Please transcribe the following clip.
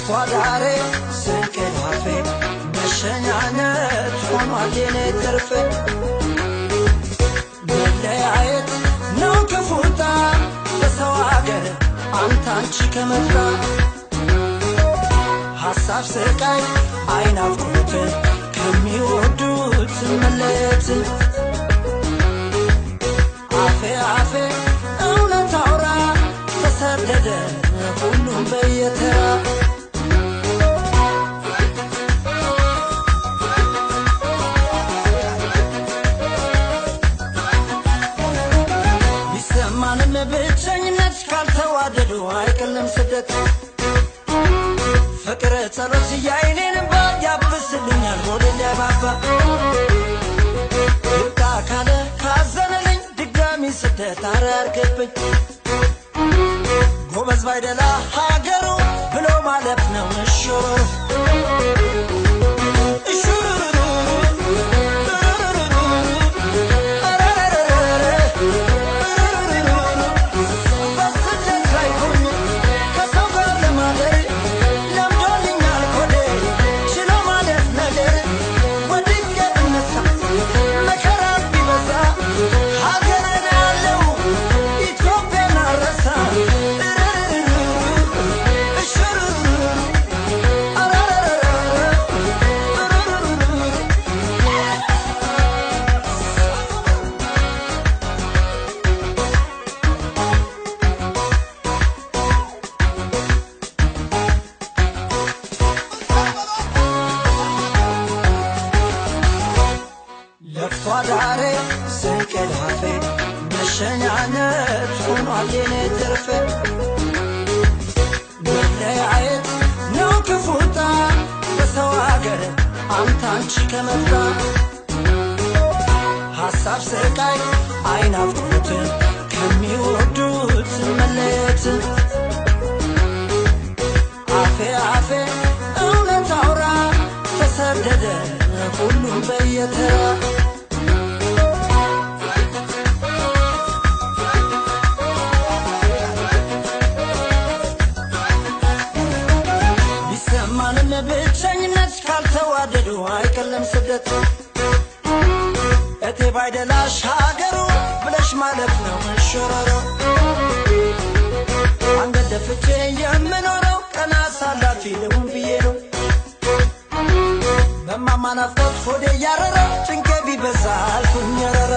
ፏዳሬ ስንከዳፌ መሸኛነት ሆኗል ተርፌ መለያየት ነው ክፉታ በሰው አገር አንቺ ከመጣ ሐሳብ ስቃይ አይናፍቁት ከሚወዱት መለየት አፌ አፌ እውነት አውራ ተሰደደ ሁሉም በየተራ ቢሰማንም ብቸኝነት ካልተዋደዱ አይቀልም ስደት ፍቅር ጸሎት ያይኔን ባያብስልኛል ሆዴ እንዳይባባ ይብቃ ካለ ካዘነልኝ ድጋሚ ስደት አራርገብኝ ጎበዝ ባይደላ ሀገሩ ብሎ ማለት ነው እሹሩ ፏዳሬ ስንከዳፌ መሸኛነት ሆኗል ተርፌ መለያየት ነው ክፉታ በሰው አገር አንቺ ከመጣ ሐሳብ ስቃይ አይናፍቁት ከሚወዱት መለየት አፌ አፌ እውነት አውራ ተሰደደ ሁሉም በየተራ ቢሰማንም ብቸኝነት ካልተዋደዱ አይቀልም ስደት እቴ ባይደላሽ ሀገሩ ብለሽ ማለት ነው እሾረሮ አንገት ደፍቼ የምኖረው ቀና ሳላፊ ልሁን ብዬ ነው በማማ ናፍቆት ሆዴ ያረረ ጭንቄ ቢበዛ አልኩኝ ያረረ